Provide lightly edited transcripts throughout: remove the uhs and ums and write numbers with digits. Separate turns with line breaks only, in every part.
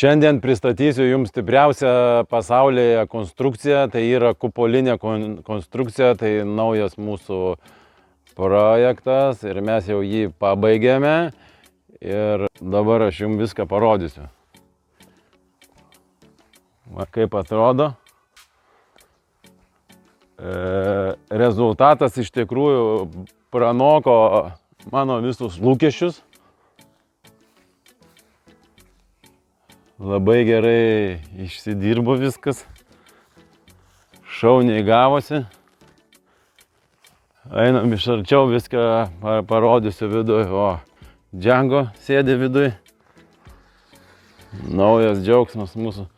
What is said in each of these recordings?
Šiandien pristatysiu jums stipriausią pasaulyje konstrukciją, tai yra kupolinė konstrukcija, tai naujas mūsų projektas ir mes jau jį pabaigėme ir dabar aš jums viską parodysiu. Va, kaip atrodo. Rezultatas iš tikrųjų pranoko mano visus lūkesčius. Labai gerai išsidirbo viskas. Šauniai gavosi. Einam iš arčiau, viską parodysiu viduj. O, Django sėdi viduj. Naujas džiaugsmas mūsų.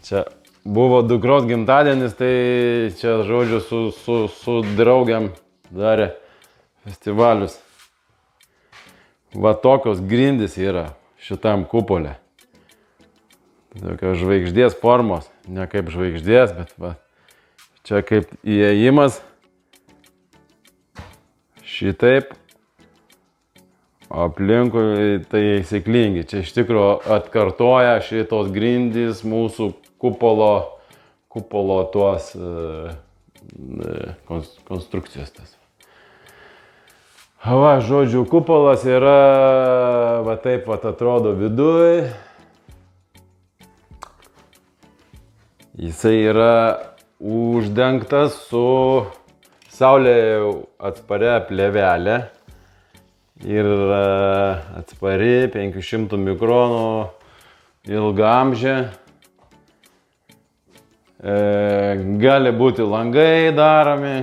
Čia buvo dukros gimtadienis, tai čia, žodžiu, su draugiam darė festivalius. Va tokios grindys yra šitam kupole. Tokios žvaigždės formos, ne kaip žvaigždės, bet va, čia kaip įėjimas. Šitaip. Aplinkui tai įsiklingi. Čia iš tikrųjų atkartoja šitos grindys mūsų kupolo tuos konstrukcijos tas. Va, žodžiu, kupolas yra, va taip va atrodo viduj. Jisai yra uždengtas su saulėje atsparia plėvelė ir atspari 500 mikronų ilgaamžė. Gali būti langai daromi.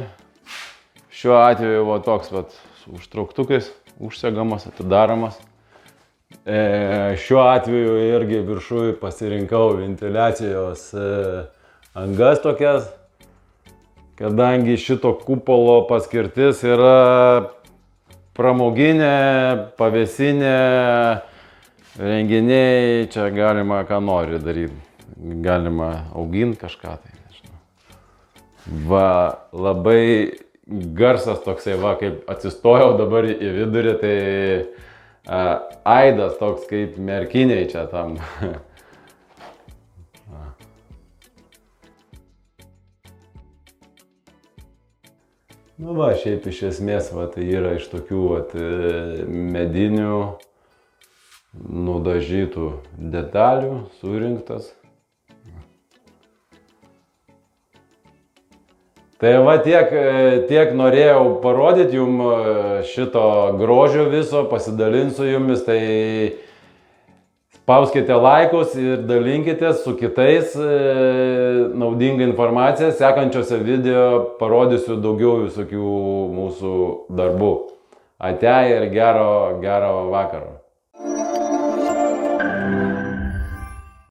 Šiuo atveju va toks va užtrauktukais, užsegamas, atidaromas. Šiuo atveju irgi viršui pasirinkau ventiliacijos angas tokias, kadangi šito kupolo paskirtis yra pramoginė, pavėsinė, renginiai, čia galima ką nori daryti. Galima auginti kažką tai, nežinau. Va, labai garsas toksai, va, kaip atsistojau dabar į vidurį, tai aidas toks kaip merkiniai čia tam. Nu va, šiaip iš esmės, va, tai yra iš tokių va, medinių nudažytų detalių surinktas. Tai va tiek norėjau parodyti jums šito grožio viso, pasidalinsiu jumis, tai spauskite laikus ir dalinkitės su kitais naudinga informacija. Sekančiose video parodysiu daugiau visokių mūsų darbų. Ate ir gero vakaro.